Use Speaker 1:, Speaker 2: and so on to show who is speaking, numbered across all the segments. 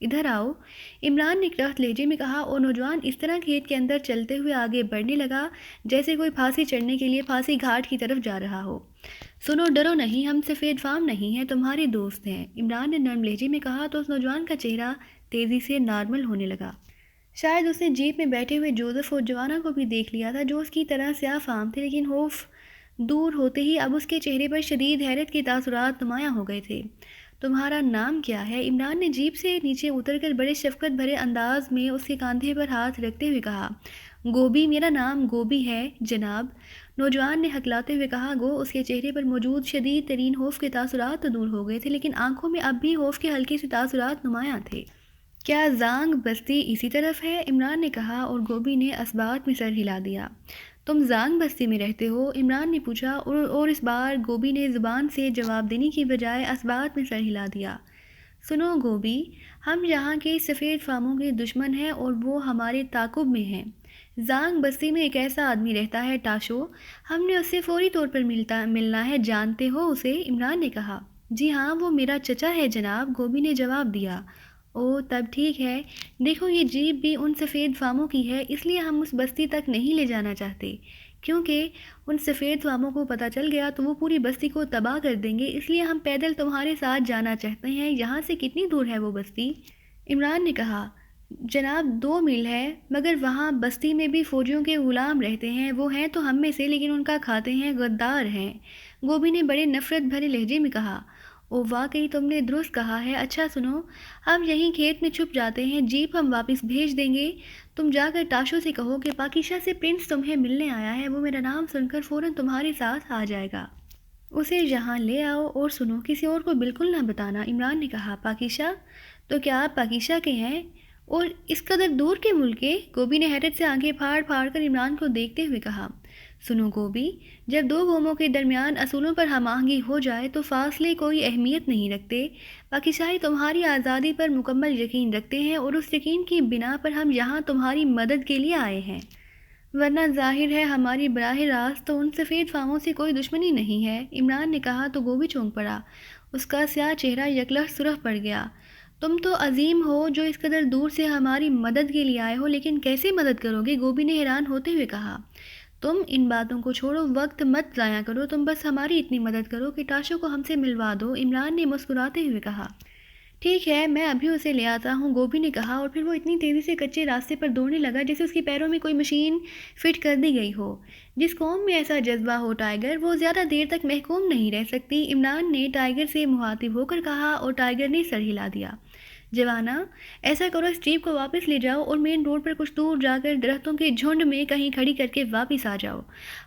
Speaker 1: ادھر آؤ، عمران نے کرخت لہجے میں کہا، اور نوجوان اس طرح کھیت کے اندر چلتے ہوئے آگے بڑھنے لگا جیسے کوئی پھانسی چڑھنے کے لیے پھانسی گھاٹ کی طرف جا رہا ہو۔ سنو، ڈرو نہیں، ہم سفید فام نہیں ہیں، تمہارے دوست ہیں، عمران نے نرم لہجے میں کہا تو اس نوجوان کا چہرہ تیزی سے نارمل ہونے لگا۔ شاید اس نے جیپ میں بیٹھے ہوئے جوزف اور جوانا کو بھی دیکھ لیا تھا جو اس کی طرح سیاہ فام تھے، لیکن خوف دور ہوتے ہی اب اس کے چہرے پر شدید حیرت کے تاثرات نمایاں ہو گئے تھے۔ تمہارا نام کیا ہے؟ عمران نے جیپ سے نیچے اتر کر بڑے شفقت بھرے انداز میں اس کے کاندھے پر ہاتھ رکھتے ہوئے کہا۔ گوبی، میرا نام گوبی ہے جناب، نوجوان نے ہکلاتے ہوئے کہا۔ گو اس کے چہرے پر موجود شدید ترین خوف کے تاثرات تو دور ہو گئے تھے، لیکن آنکھوں میں اب بھی خوف کے ہلکے سے تاثرات نمایاں تھے۔ کیا زانگ بستی اسی طرف ہے؟ عمران نے کہا اور گوبی نے اثبات میں سر ہلا دیا۔ تم زانگ بستی میں رہتے ہو؟ عمران نے پوچھا اور اس بار گوبی نے زبان سے جواب دینے کی بجائے اثبات میں سر ہلا دیا۔ سنو گوبی، ہم یہاں کے سفید فاموں کے دشمن ہیں اور وہ ہمارے تعاقب میں ہیں۔ زانگ بستی میں ایک ایسا آدمی رہتا ہے ٹاشو، ہم نے اس سے فوری طور پر ملنا ہے، جانتے ہو اسے؟ عمران نے کہا۔ جی ہاں، وہ میرا چچا ہے جناب، گوبی نے جواب دیا۔ او تب ٹھیک ہے، دیکھو یہ جیپ بھی ان سفید فاموں کی ہے، اس لیے ہم اس بستی تک نہیں لے جانا چاہتے، کیونکہ ان سفید فاموں کو پتہ چل گیا تو وہ پوری بستی کو تباہ کر دیں گے، اس لیے ہم پیدل تمہارے ساتھ جانا چاہتے ہیں۔ یہاں سے کتنی دور ہے وہ بستی؟ عمران نے کہا۔ جناب 2 میل ہے، مگر وہاں بستی میں بھی فوجیوں کے غلام رہتے ہیں، وہ ہیں تو ہم میں سے لیکن ان کا کھاتے ہیں، غدار ہیں، گوبی نے بڑے نفرت بھرے لہجے میں کہا۔ او واقعی تم نے درست کہا ہے، اچھا سنو، ہم یہیں کھیت میں چھپ جاتے ہیں، جیپ ہم واپس بھیج دیں گے، تم جا کر ٹاشو سے کہو کہ پاکیشا سے پرنس تمہیں ملنے آیا ہے، وہ میرا نام سن کر فوراً تمہارے ساتھ آ جائے گا، اسے یہاں لے آؤ، اور سنو کسی اور کو بالکل نہ بتانا۔ عمران نے کہا۔ پاکیشا؟ تو کیا آپ پاکیشا کے ہیں اور اس قدر دور کے ملک کے؟ گوبی نے حیرت سے آنکھیں پھاڑ پھاڑ کر عمران کو دیکھتے ہوئے کہا۔ سنو گوبی، جب 2 قوموں کے درمیان اصولوں پر ہم آہنگی ہو جائے تو فاصلے کوئی اہمیت نہیں رکھتے، پاکیشاہی تمہاری آزادی پر مکمل یقین رکھتے ہیں اور اس یقین کی بنا پر ہم یہاں تمہاری مدد کے لیے آئے ہیں، ورنہ ظاہر ہے ہماری براہ راست تو ان سفید فاموں سے کوئی دشمنی نہیں ہے۔ عمران نے کہا تو گوبی چونک پڑا، اس کا سیاہ چہرہ یکلخت سرخ پڑ گیا۔ تم تو عظیم ہو جو اس قدر دور سے ہماری مدد کے لیے آئے ہو، لیکن کیسے مدد کرو گے؟ گوبی نے حیران ہوتے ہوئے کہا۔ تم ان باتوں کو چھوڑو، وقت مت ضائع کرو، تم بس ہماری اتنی مدد کرو کہ ٹاشو کو ہم سے ملوا دو، عمران نے مسکراتے ہوئے کہا۔ ٹھیک ہے، میں ابھی اسے لے آتا ہوں، گوبی نے کہا، اور پھر وہ اتنی تیزی سے کچے راستے پر دوڑنے لگا جیسے اس کے پیروں میں کوئی مشین فٹ کر دی گئی ہو۔ جس قوم میں ایسا جذبہ ہو ٹائیگر، وہ زیادہ دیر تک محکوم نہیں رہ سکتی، عمران نے ٹائیگر سے مخاطب ہو کر کہا، اور ٹائیگر نے سر ہلا دیا۔ جوانا، ایسا کرو، اس جیپ کو واپس لے جاؤ اور مین روڈ پر کچھ دور جا کر درختوں کے جھنڈ میں کہیں کھڑی کر کے واپس آ جاؤ،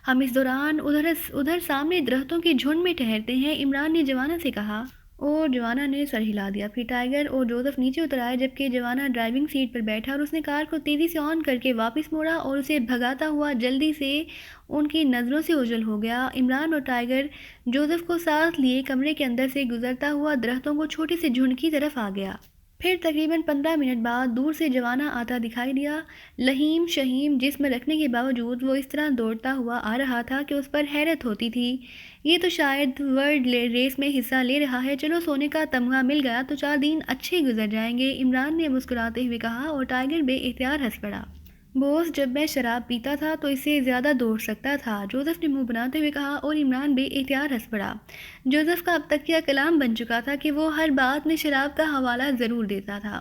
Speaker 1: ہم اس دوران ادھر سامنے درختوں کے جھنڈ میں ٹھہرتے ہیں، عمران نے جوانا سے کہا، اور جوانا نے سر ہلا دیا۔ پھر ٹائیگر اور جوزف نیچے اتر آئے جبکہ جوانا ڈرائیونگ سیٹ پر بیٹھا، اور اس نے کار کو تیزی سے آن کر کے واپس موڑا اور اسے بھگاتا ہوا جلدی سے ان کی نظروں سے اوجھل ہو گیا۔ عمران اور ٹائیگر جوزف کو ساتھ لیے کمرے کے اندر سے گزرتا ہوا درختوں کو چھوٹے سے جھنڈ کی طرف آ گیا۔ پھر تقریباً 15 منٹ بعد دور سے جوانا آتا دکھائی دیا، لہیم شہیم جسم رکھنے کے باوجود وہ اس طرح دوڑتا ہوا آ رہا تھا کہ اس پر حیرت ہوتی تھی، یہ تو شاید ورلڈ ریس میں حصہ لے رہا ہے، چلو سونے کا تمغہ مل گیا تو 4 دن اچھے گزر جائیں گے، عمران نے مسکراتے ہوئے کہا، اور ٹائیگر بے اختیار ہنس پڑا۔ بوس، جب میں شراب پیتا تھا تو اس سے زیادہ دوڑ سکتا تھا، جوزف نے منہ بناتے ہوئے کہا، اور عمران بے اختیار ہنس پڑا۔ جوزف کا اب تک کیا کلام بن چکا تھا کہ وہ ہر بات میں شراب کا حوالہ ضرور دیتا تھا۔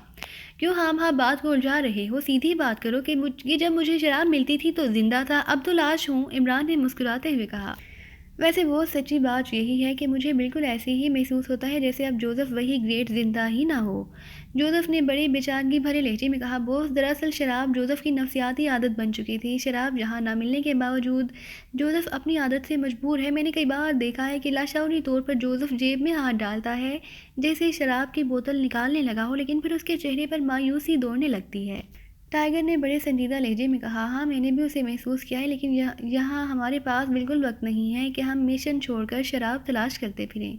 Speaker 1: کیوں ہاں بات کو الجھا رہے ہو، سیدھی بات کرو کہ جب مجھے شراب ملتی تھی تو زندہ تھا، اب تو لاش ہوں، عمران نے مسکراتے ہوئے کہا۔ ویسے وہ سچی بات یہی ہے کہ مجھے بالکل ایسے ہی محسوس ہوتا ہے جیسے اب جوزف وہی گریٹ زندہ ہی نہ ہو، جوزف نے بڑے بےچارگی بھرے لہجے میں کہا۔ بوس، دراصل شراب جوزف کی نفسیاتی عادت بن چکی تھی، شراب یہاں نہ ملنے کے باوجود جوزف اپنی عادت سے مجبور ہے، میں نے کئی بار دیکھا ہے کہ لاشعوری طور پر جوزف جیب میں ہاتھ ڈالتا ہے جیسے شراب کی بوتل نکالنے لگا ہو، لیکن پھر اس کے چہرے پر مایوسی دوڑنے لگتی ہے۔ ٹائیگر نے بڑے سنجیدہ لہجے میں کہا۔ ہاں میں نے بھی اسے محسوس کیا ہے، لیکن یہاں ہمارے پاس بالکل وقت نہیں ہے کہ ہم مشن چھوڑ کر شراب تلاش کرتے پھریں،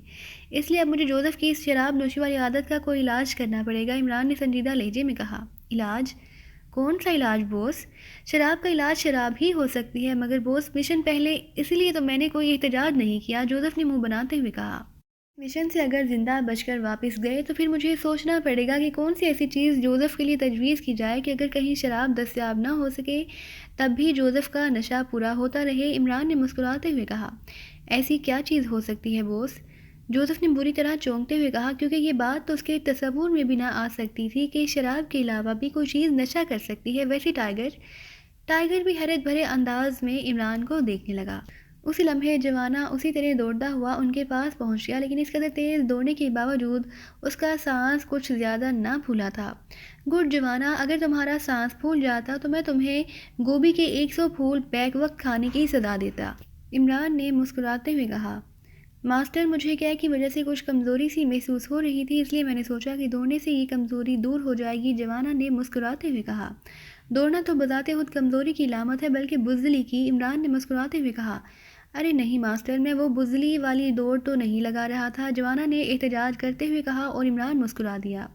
Speaker 1: اس لیے اب مجھے جوزف کی اس شراب نوشی والی عادت کا کوئی علاج کرنا پڑے گا، عمران نے سنجیدہ لہجے میں کہا۔ علاج؟ کون سا علاج بوس؟ شراب کا علاج شراب ہی ہو سکتی ہے، مگر بوس مشن پہلے، اسی لیے تو میں نے کوئی احتجاج نہیں کیا، جوزف نے منہ بناتے ہوئے کہا۔ مشن سے اگر زندہ بچ کر واپس گئے تو پھر مجھے سوچنا پڑے گا کہ کون سی ایسی چیز جوزف کے لیے تجویز کی جائے کہ اگر کہیں شراب دستیاب نہ ہو سکے تب بھی جوزف کا نشہ پورا ہوتا رہے۔ عمران نے مسکراتے ہوئے کہا، ایسی کیا چیز ہو سکتی ہے بوس؟ جوزف نے بری طرح چونکتے ہوئے کہا، کیونکہ یہ بات تو اس کے تصور میں بھی نہ آ سکتی تھی کہ شراب کے علاوہ بھی کوئی چیز نشہ کر سکتی ہے۔ ویسے ٹائیگر بھی حیرت بھرے انداز میں عمران کو دیکھنے لگا۔ اسی لمحے جوانا اسی طرح دوڑتا ہوا ان کے پاس پہنچ گیا، لیکن اس قدر تیز دوڑنے کے باوجود اس کا سانس کچھ زیادہ نہ پھولا تھا۔ گڈ جوانا، اگر تمہارا سانس پھول جاتا تو میں تمہیں گوبھی کے 100 پھول بیک وقت کھانے کی سزا دیتا۔ عمران نے مسکراتے ہوئے کہا، ماسٹر مجھے کیا کی وجہ سے کچھ کمزوری سی محسوس ہو رہی تھی، اس لیے میں نے سوچا کہ دوڑنے سے یہ کمزوری دور ہو جائے گی۔ جوانا نے مسکراتے ہوئے کہا، دوڑنا تو بذات خود کمزوری کی علامت ہے، بلکہ بزدلی کی۔ عمران نے مسکراتے ہوئے کہا، ارے نہیں ماسٹر، میں وہ بزدلی والی دوڑ تو نہیں لگا رہا تھا، جوانا نے احتجاج کرتے ہوئے کہا، اور عمران مسکرا دیا۔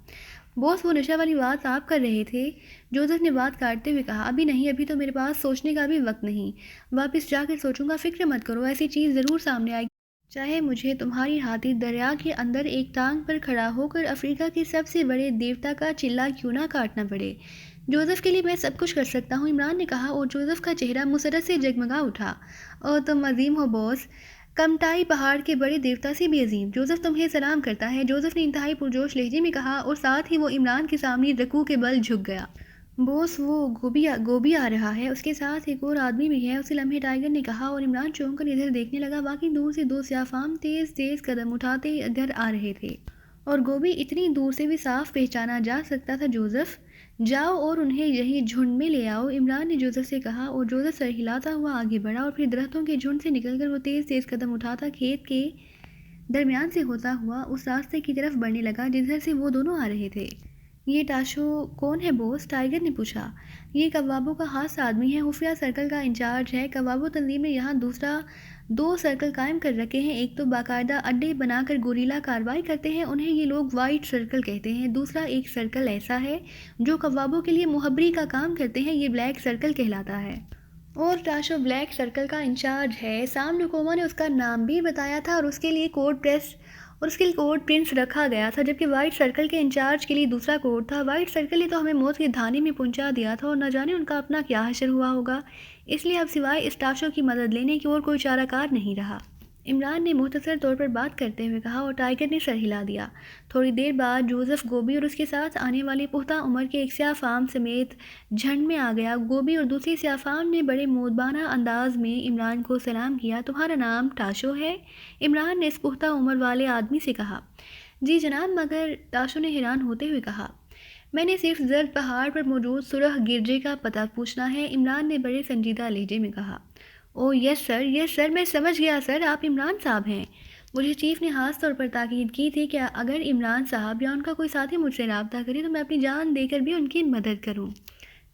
Speaker 1: بوس، وہ نشہ والی بات آپ کر رہے تھے؟ جوزف نے بات کاٹتے ہوئے کہا، ابھی نہیں، ابھی تو میرے پاس سوچنے کا بھی وقت نہیں، واپس جا کر سوچوں گا، فکر مت کرو، ایسی چیز ضرور سامنے آئے گی، چاہے مجھے تمہاری خاطر دریا کے اندر ایک ٹانگ پر کھڑا ہو کر افریقہ کے سب سے بڑے دیوتا کا چلا کیوں نہ کاٹنا پڑے۔ جوزف کے لیے میں سب کچھ کر سکتا ہوں، عمران نے کہا، اور جوزف کا چہرہ مسرت سے جگمگا اٹھا۔ اور تم عظیم ہو بوس، کمٹائی پہاڑ کے بڑے دیوتا سے بھی عظیم۔ جوزف تمہیں سلام کرتا ہے، جوزف نے انتہائی پرجوش لہجے میں کہا، اور ساتھ ہی وہ عمران کے سامنے رکوع کے بل جھک گیا۔ بوس، وہ گوبھی آ رہا ہے، اس کے ساتھ ایک اور آدمی بھی ہے، اسی لمحے ٹائیگر نے کہا، اور عمران چونک کر ادھر دیکھنے لگا۔ واقعی دور سے 2 سیاہ فام تیز تیز قدم اٹھاتے ادھر آ رہے تھے، اور گوبھی اتنی دور سے بھی صاف پہچانا جا سکتا تھا۔ جوزف، جاؤ اور انہیں یہی جھنڈ میں لے آؤ، عمران نے جوزف سے کہا، اور جوزف سر ہلاتا ہوا آگے بڑھا، اور پھر درختوں کے جھنڈ سے نکل کر وہ تیز تیز قدم اٹھاتا کھیت کے درمیان سے ہوتا ہوا اس راستے کی طرف بڑھنے لگا جدھر سے وہ دونوں آ رہے تھے۔ یہ ٹاشو کون ہے بوس؟ ٹائیگر نے پوچھا۔ یہ کوابوں کا خاص آدمی ہے، خفیہ سرکل کا انچارج ہے۔ کوابو تنظیم نے یہاں 2 سرکل قائم کر رکھے ہیں، ایک تو باقاعدہ اڈے بنا کر گوریلا کارروائی کرتے ہیں، انہیں یہ لوگ وائٹ سرکل کہتے ہیں، دوسرا ایک سرکل ایسا ہے جو کوابوں کے لیے مخبری کا کام کرتے ہیں، یہ بلیک سرکل کہلاتا ہے، اور ٹاشو بلیک سرکل کا انچارج ہے۔ سام نکوما نے اس کا نام بھی بتایا تھا، اور اس کے لیے کوڈ پرنس رکھا گیا تھا، جبکہ وائٹ سرکل کے انچارج کے لیے دوسرا کوڈ تھا۔ وائٹ سرکل نے تو ہمیں موت کے دھانے میں پہنچا دیا تھا، اور نہ جانے ان کا اپنا کیا حشر ہوا ہوگا، اس لیے اب سوائے اس ٹاشو کی مدد لینے کی اور کوئی چارہ کار نہیں رہا، عمران نے مختصر طور پر بات کرتے ہوئے کہا، اور ٹائیگر نے سر ہلا دیا۔ تھوڑی دیر بعد جوزف گوبھی اور اس کے ساتھ آنے والے پختہ عمر کے ایک سیاہ فام سمیت جھنڈ میں آ گیا۔ گوبھی اور دوسری سیاہ فام نے بڑے مودبانہ انداز میں عمران کو سلام کیا۔ تمہارا نام ٹاشو ہے؟ عمران نے اس پختہ عمر والے آدمی سے کہا۔ جی جناب، مگر ٹاشو نے حیران ہوتے ہوئے کہا، میں نے صرف زرد پہاڑ پر موجود سرخ گرجے کا پتہ پوچھنا ہے، عمران نے بڑے سنجیدہ لہجے میں کہا۔ او یس سر، میں سمجھ گیا سر، آپ عمران صاحب ہیں۔ مجھے چیف نے خاص طور پر تاکید کی تھی کہ اگر عمران صاحب یا ان کا کوئی ساتھی مجھ سے رابطہ کرے تو میں اپنی جان دے کر بھی ان کی مدد کروں۔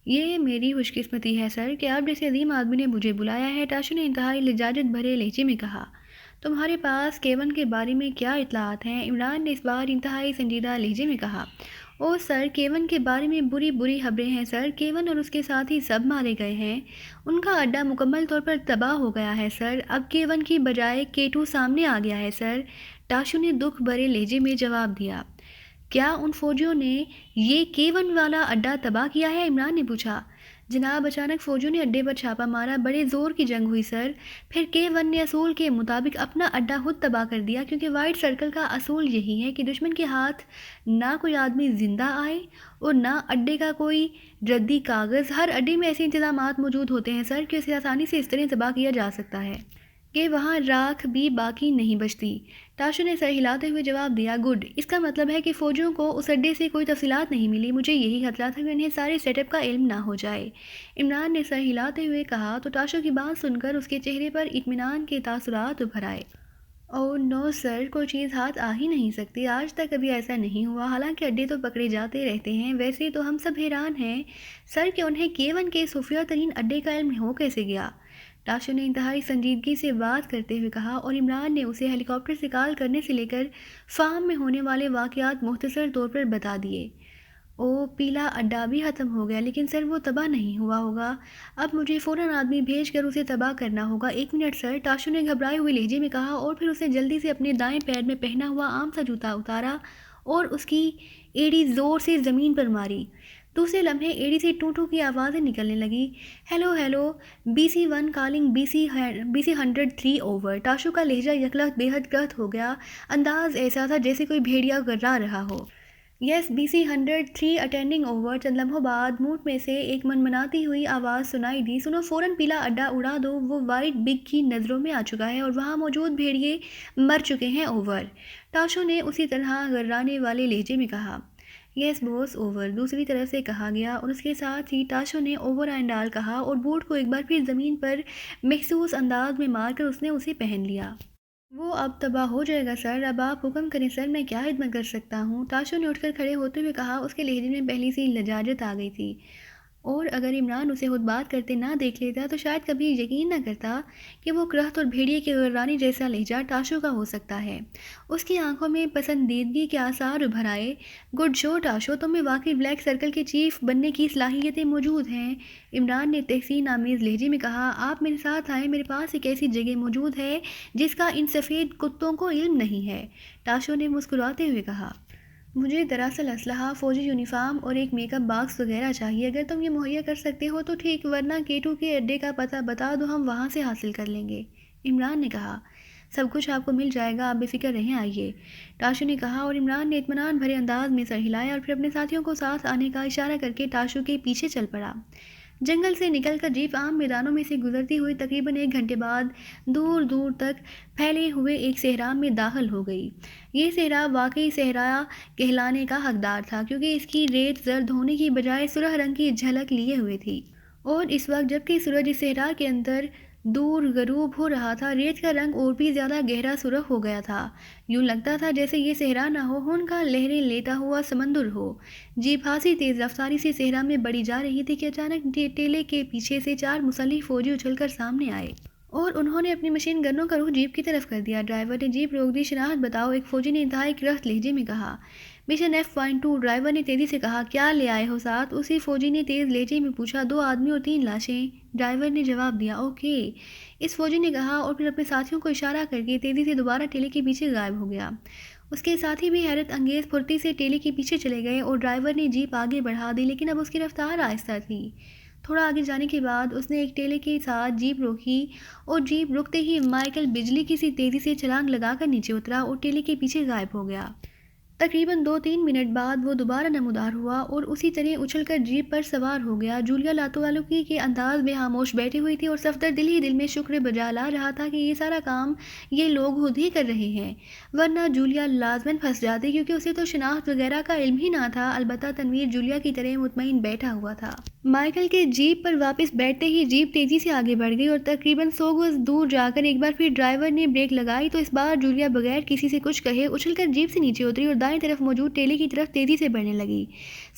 Speaker 1: یہ میری خوش قسمتی ہے سر کہ آپ جیسے عظیم آدمی نے مجھے بلایا ہے، ٹاشو نے انتہائی لجاجت بھرے لہجے میں کہا۔ تمہارے پاس کیون کے بارے میں کیا اطلاعات ہیں؟ عمران نے اس بار انتہائی سنجیدہ لہجے میں کہا۔ او سر، کیون کے بارے میں بری خبریں ہیں سر، کیون اور اس کے ساتھی سب مارے گئے ہیں، ان کا اڈا مکمل طور پر تباہ ہو گیا ہے سر، اب کیون کی بجائے K2 سامنے آ گیا ہے سر، ٹاشو نے دکھ بھرے لہجے میں جواب دیا۔ کیا ان فوجیوں نے یہ K1 والا اڈا تباہ کیا ہے؟ عمران نے پوچھا۔ جناب، اچانک فوجیوں نے اڈے پر چھاپا مارا، بڑے زور کی جنگ ہوئی سر، پھر K1 نے اصول کے مطابق اپنا اڈا خود تباہ کر دیا، کیونکہ وائٹ سرکل کا اصول یہی ہے کہ دشمن کے ہاتھ نہ کوئی آدمی زندہ آئے اور نہ اڈے کا کوئی ردی کاغذ۔ ہر اڈے میں ایسے انتظامات موجود ہوتے ہیں سر کہ اسے آسانی سے اس طرح تباہ کیا جا سکتا ہے کہ وہاں راکھ بھی باقی نہیں بچتی۔ ٹاشو نے سر ہلاتے ہوئے جواب دیا۔ گڈ، اس کا مطلب ہے کہ فوجیوں کو اس اڈے سے کوئی تفصیلات نہیں ملی، مجھے یہی خطرہ تھا کہ انہیں سارے سیٹ اپ کا علم نہ ہو جائے، عمران نے سر ہلاتے ہوئے کہا، تو ٹاشو کی بات سن کر اس کے چہرے پر اطمینان کے تاثرات ابھر آئے۔ اوہ نو سر، کوئی چیز ہاتھ آ ہی نہیں سکتی، آج تک کبھی ایسا نہیں ہوا، حالانکہ اڈے تو پکڑے جاتے رہتے ہیں، ویسے تو ہم سب حیران ہیں سر کہ انہیں K1 کے خفیہ ترین اڈے کا علم ہو کیسے گیا، ٹاشو نے انتہائی سنجیدگی سے بات کرتے ہوئے کہا، اور عمران نے اسے ہیلی کاپٹر سے کال کرنے سے لے کر فارم میں ہونے والے واقعات مختصر طور پر بتا دیے۔ پیلا اڈا بھی ختم ہو گیا، لیکن سر وہ تباہ نہیں ہوا ہوگا۔ اب مجھے فوراً آدمی بھیج کر اسے تباہ کرنا ہوگا۔ 1 منٹ سر، تاشو نے گھبرائے ہوئے لہجے میں کہا، اور پھر اس نے جلدی سے اپنے دائیں پیر میں پہنا ہوا عام سا جوتا اتارا اور اس کی ایڑی زور سے زمین پر ماری۔ دوسرے لمحے ایڑی سے ٹوں ٹوں کی آوازیں نکلنے لگی۔ Hello hello, BC1 calling BC 103 over. تاشو کا لہجہ یکلخت بے حد کرخت ہو گیا، انداز ایسا تھا جیسے کوئی بھیڑیا گرجا رہا ہو۔ یس BC 103 اٹینڈنگ اوور۔ چند لمحوں بعد موٹ میں سے ایک منمناتی ہوئی آواز سنائی دی، سنو فوراً پیلا اڈا اڑا دو، وہ وائٹ بگ کی نظروں میں آ چکا ہے اور وہاں موجود بھیڑیے مر چکے ہیں، اوور۔ تاشو نے اسی طرح گررانے والے لہجے میں کہا۔ یس بوس، اوور، دوسری طرف سے کہا گیا، اور اس کے ساتھ ہی تاشو نے اوور اینڈ آل کہا اور بوٹ کو ایک بار پھر زمین پر محسوس انداز میں مار کر اس نے اسے پہن لیا۔ وہ اب تباہ ہو جائے گا سر، اب آپ حکم کریں سر، میں کیا خدمت کر سکتا ہوں؟ تاشو نے اٹھ کر کھڑے ہوتے ہوئے کہا، اس کے لہجے میں پہلی سی لجاجت آ گئی تھی، اور اگر عمران اسے خود بات کرتے نہ دیکھ لیتا تو شاید کبھی یقین نہ کرتا کہ وہ کرخت اور بھیڑیے کے غرانی جیسا لہجہ تاشو کا ہو سکتا ہے۔ اس کی آنکھوں میں پسندیدگی کے آثار ابھر آئے۔ گڈ شو تاشو، تم میں واقعی بلیک سرکل کے چیف بننے کی صلاحیتیں موجود ہیں، عمران نے تحسین آمیز لہجے میں کہا۔ آپ میرے ساتھ آئیں، میرے پاس ایک ایسی جگہ موجود ہے جس کا ان سفید کتوں کو علم نہیں ہے، تاشو نے مسکراتے ہوئے کہا۔ مجھے دراصل اسلحہ، فوجی یونیفارم اور ایک میک اپ باکس وغیرہ چاہیے، اگر تم یہ مہیا کر سکتے ہو تو ٹھیک، ورنہ K2 کے اڈے کا پتہ بتا دو، ہم وہاں سے حاصل کر لیں گے، عمران نے کہا۔ سب کچھ آپ کو مل جائے گا، آپ بے فکر رہیں، آئیے، تاشو نے کہا، اور عمران نے اطمینان بھرے انداز میں سر ہلایا اور پھر اپنے ساتھیوں کو ساتھ آنے کا اشارہ کر کے تاشو کے پیچھے چل پڑا۔ جنگل سے نکل کر جیپ عام میدانوں میں سے گزرتی ہوئی تقریباً 1 گھنٹے بعد دور دور تک پھیلے ہوئے ایک صحرا میں داخل ہو گئی۔ یہ صحرا واقعی صحرا کہلانے کا حقدار تھا، کیونکہ اس کی ریت زرد ہونے کی بجائے سرخ رنگ کی جھلک لیے ہوئے تھی، اور اس وقت جبکہ سورج اس صحرا کے اندر دور غروب ہو رہا تھا، ریت کا رنگ اور بھی زیادہ گہرا سرخ ہو گیا تھا۔ یوں لگتا تھا جیسے یہ صحرا نہ ہو، ان کا لہریں لیتا ہوا سمندر ہو۔ جیپ خاصی تیز رفتاری سے صحرا میں بڑھی جا رہی تھی کہ اچانک ٹیلے کے پیچھے سے 4 مسلح فوجی اچھل کر سامنے آئے، اور انہوں نے اپنی مشین گنوں کا رخ جیپ کی طرف کر دیا۔ ڈرائیور نے جیپ روک دی۔ شناخت بتاؤ، ایک فوجی نے انتہائی کرخت لہجے میں کہا۔ مشن F.2، ڈرائیور نے تیزی سے کہا۔ کیا لے آئے ہو ساتھ؟ اسی فوجی نے تیز لہجے میں پوچھا۔ 2 آدمی اور 3 لاشیں، ڈرائیور نے جواب دیا۔ اوکے، اس فوجی نے کہا، اور پھر اپنے ساتھیوں کو اشارہ کر کے تیزی سے دوبارہ ٹیلے کے پیچھے غائب ہو گیا۔ اس کے ساتھی بھی حیرت انگیز پھرتی سے ٹیلے کے پیچھے چلے گئے، اور ڈرائیور نے جیپ آگے بڑھا دی، لیکن اب اس کی رفتار آہستہ تھی۔ تھوڑا آگے جانے کے بعد اس نے ایک ٹیلے کے ساتھ جیپ روکی، اور جیپ رکتے ہی مائیکل بجلی کی سی تیزی سے چھلانگ لگا کر نیچے اترا اور ٹیلے کے پیچھے غائب ہو گیا۔ تقریباً 2-3 منٹ بعد وہ دوبارہ نمودار ہوا اور اسی طرح اچھل کر جیپ پر سوار ہو گیا۔ جولیا لاتوالوکی کے انداز میں خاموش بیٹھی ہوئی تھی، اور صفدر دل ہی دل میں شکر بجا لا رہا تھا کہ یہ سارا کام یہ لوگ خود ہی کر رہے ہیں، ورنہ جولیا لازماً پھنس جاتی، کیونکہ اسے تو شناخت وغیرہ کا علم ہی نہ تھا۔ البتہ تنویر جولیا کی طرح مطمئن بیٹھا ہوا تھا۔ مائیکل کے جیپ پر واپس بیٹھتے ہی جیپ تیزی سے آگے بڑھ گئی، اور تقریباً 100 گز دور جا کر ایک بار پھر ڈرائیور نے بریک لگائی، تو اس بار جولیا بغیر کسی سے کچھ کہے اچھل کر جیپ سے نیچے اتری اور دائیں طرف موجود ٹیلے کی طرف تیزی سے بڑھنے لگی۔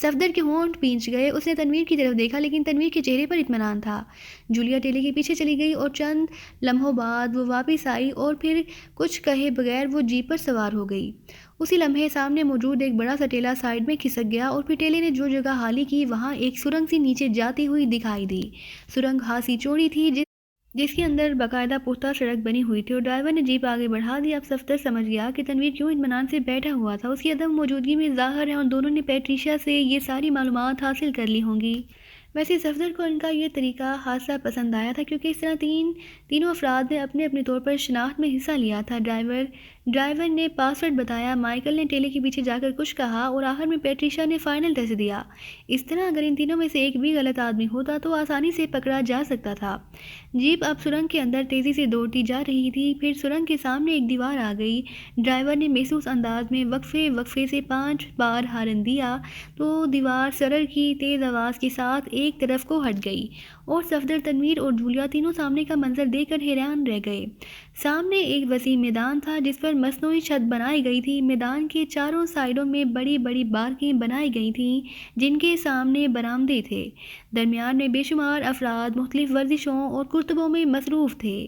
Speaker 1: صفدر کے ہونٹ بھینچ گئے۔ اس نے تنویر کی طرف دیکھا، لیکن تنویر کے چہرے پر اطمینان تھا۔ جولیا ٹیلے کے پیچھے چلی گئی، اور چند لمحوں بعد وہ واپس آئی، اور پھر کچھ کہے بغیر وہ جیپ پر سوار ہو گئی۔ اسی لمحے سامنے موجود ایک بڑا سا ٹیلا سائیڈ میں کھسک گیا، اور پھر ٹیلے نے جو جگہ خالی کی وہاں ایک سرنگ سی نیچے جاتی ہوئی دکھائی دی۔ سرنگ خاصی چوڑی تھی، جس کے اندر باقاعدہ پختہ سڑک بنی ہوئی تھی، اور ڈرائیور نے جیپ آگے بڑھا دی۔ اب صفدر سمجھ گیا کہ تنویر کیوں اطمینان سے بیٹھا ہوا تھا، اس کی عدم موجودگی میں ظاہر ہے، اور دونوں نے پیٹریشیا سے یہ ساری معلومات حاصل کر لی ہوں گی۔ ویسے صفدر کو ان کا یہ طریقہ خاصا پسند آیا تھا، کیونکہ اس طرح تینوں افراد نے اپنے اپنے طور پر شناخت میں حصہ لیا تھا۔ ڈرائیور نے پاس ورڈ بتایا، مائیکل نے ٹیلے کے پیچھے جا کر کچھ کہا، اور آخر میں پیٹریشیا نے فائنل ٹچ دیا۔ اس طرح اگر ان تینوں میں سے ایک بھی غلط آدمی ہوتا تو آسانی سے پکڑا جا سکتا تھا۔ جیپ اب سرنگ کے اندر تیزی سے دوڑتی جا رہی تھی، پھر سرنگ کے سامنے ایک دیوار آ گئی۔ ڈرائیور نے محسوس انداز میں وقفے سے 5 بار ہارن دیا، تو دیوار سرر کی تیز آواز کے ساتھ ایک طرف کو ہٹ گئی، اور صفدر، تنویر اور جولیا تینوں سامنے کا منظر دیکھ کر حیران رہ گئے۔ سامنے ایک وسیع میدان تھا جس پر مصنوعی چھت بنائی گئی تھی۔ میدان کے چاروں سائڈوں میں بڑی بڑی بارکیں بنائی گئی تھیں، جن کے سامنے برآمدے تھے۔ درمیان میں بے شمار افراد مختلف ورزشوں اور کرتبوں میں مصروف تھے۔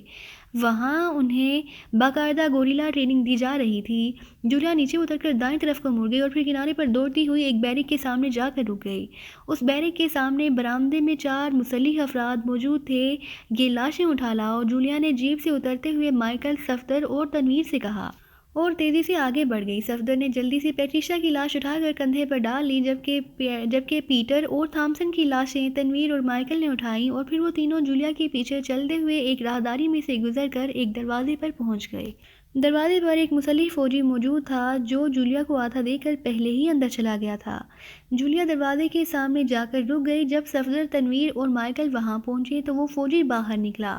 Speaker 1: وہاں انہیں باقاعدہ گوریلا ٹریننگ دی جا رہی تھی۔ جولیا نیچے اتر کر دائیں طرف کو مڑ گئی اور پھر کنارے پر دوڑتی ہوئی ایک بیرک کے سامنے جا کر رک گئی۔ اس بیرک کے سامنے برآمدے میں 4 مسلح افراد موجود تھے۔ یہ لاشیں اٹھا لاؤ، جولیا نے جیپ سے اترتے ہوئے مائیکل، صفدر اور تنویر سے کہا، اور تیزی سے آگے بڑھ گئی۔ صفدر نے جلدی سے پیٹریشا کی لاش اٹھا کر کندھے پر ڈال لی، جبکہ پیٹر اور تھامسن کی لاشیں تنویر اور مائیکل نے اٹھائیں، اور پھر وہ تینوں جولیا کے پیچھے چلتے ہوئے ایک راہداری میں سے گزر کر ایک دروازے پر پہنچ گئے۔ دروازے پر ایک مسلح فوجی موجود تھا جو جولیا کو آتا دیکھ کر پہلے ہی اندر چلا گیا تھا۔ جولیا دروازے کے سامنے جا کر رک گئی۔ جب صفدر، تنویر اور مائیکل وہاں پہنچے تو وہ فوجی باہر نکلا۔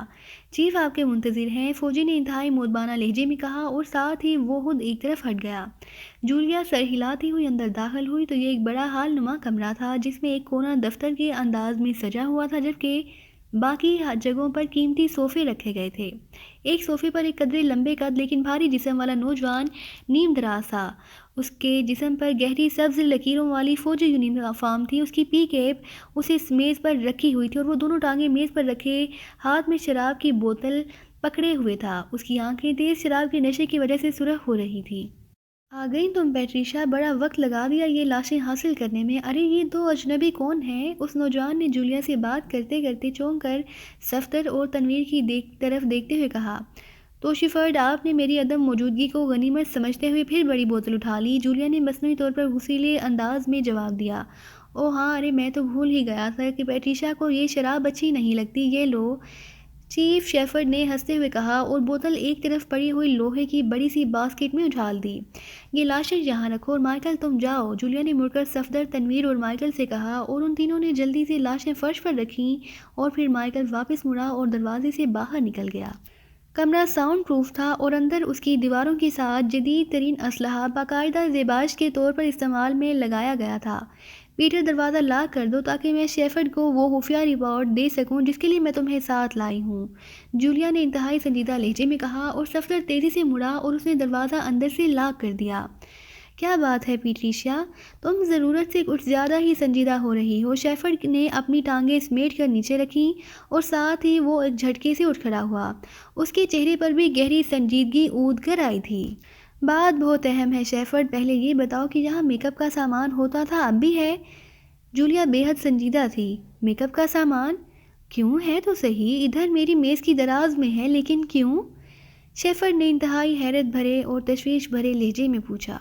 Speaker 1: چیف آپ کے منتظر ہیں، فوجی نے انتہائی مؤدبانہ لہجے میں کہا، اور ساتھ ہی وہ خود ایک طرف ہٹ گیا۔ جولیا سر ہلاتی ہوئی اندر داخل ہوئی تو یہ ایک بڑا ہال نما کمرہ تھا جس میں ایک کونا دفتر کے انداز میں سجا ہوا تھا، جبکہ باقی جگہوں پر قیمتی صوفے رکھے گئے تھے۔ ایک صوفے پر ایک قدرے لمبے قد لیکن بھاری جسم والا نوجوان نیم دراز تھا۔ اس کے جسم پر گہری سبز لکیروں والی فوجی یونیفارم تھی۔ اس کی پی کیپ اسے میز پر رکھی ہوئی تھی اور وہ دونوں ٹانگیں میز پر رکھے ہاتھ میں شراب کی بوتل پکڑے ہوئے تھا۔ اس کی آنکھیں تیز شراب کے نشے کی وجہ سے سرخ ہو رہی تھی۔ آ گئی تم پیٹریشا، بڑا وقت لگا دیا یہ لاشیں حاصل کرنے میں۔ ارے یہ 2 اجنبی کون ہیں؟ اس نوجوان نے جولیا سے بات کرتے کرتے چونک کر صفدر اور تنویر کی طرف دیکھتے ہوئے کہا، تو شیفرڈ، آپ نے میری عدم موجودگی کو غنیمت سمجھتے ہوئے پھر بڑی بوتل اٹھا لی؟ جولیا نے مصنوعی طور پر غصیلے انداز میں جواب دیا، او ہاں، ارے میں تو بھول ہی گیا تھا کہ پیٹریشا کو یہ شراب اچھی نہیں لگتی، یہ لو، چیف شیفرڈ نے ہنستے ہوئے کہا، اور بوتل ایک طرف پڑی ہوئی لوہے کی بڑی سی باسکٹ میں اچھال دی۔ یہ لاشیں یہاں رکھو اور مائیکل تم جاؤ۔ جولیا نے مڑ کر صفدر، تنویر اور مائیکل سے کہا، اور ان تینوں نے جلدی سے لاشیں فرش پر رکھیں، اور پھر مائیکل واپس مڑا اور دروازے سے باہر نکل گیا۔ کمرہ ساؤنڈ پروف تھا اور اندر اس کی دیواروں کے ساتھ جدید ترین اسلحہ باقاعدہ زیبائش کے طور پر استعمال میں لگایا گیا تھا۔ پیٹر، دروازہ لاک کر دو تاکہ میں شیفرڈ کو وہ خفیہ رپورٹ دے سکوں جس کے لیے میں تمہیں ساتھ لائی ہوں، جولیا نے انتہائی سنجیدہ لہجے میں کہا، اور صفدر تیزی سے مڑا اور اس نے دروازہ اندر سے لاک کر دیا۔ کیا بات ہے پیٹریشا، تم ضرورت سے کچھ زیادہ ہی سنجیدہ ہو رہی ہو۔ شیفرڈ نے اپنی ٹانگیں سمیٹ کر نیچے رکھیں اور ساتھ ہی وہ ایک جھٹکے سے اٹھ کھڑا ہوا۔ اس کے چہرے پر بھی گہری سنجیدگی اونچ کر آئی تھی۔ بات بہت اہم ہے شیفرڈ، پہلے یہ بتاؤ کہ یہاں میک اپ کا سامان ہوتا تھا، اب بھی ہے؟ جولیا بے حد سنجیدہ تھی۔ میک اپ کا سامان؟ کیوں، ہے تو صحیح، ادھر میری میز کی دراز میں ہے، لیکن کیوں؟ شیفرڈ نے انتہائی حیرت بھرے اور تشویش بھرے لہجے میں پوچھا۔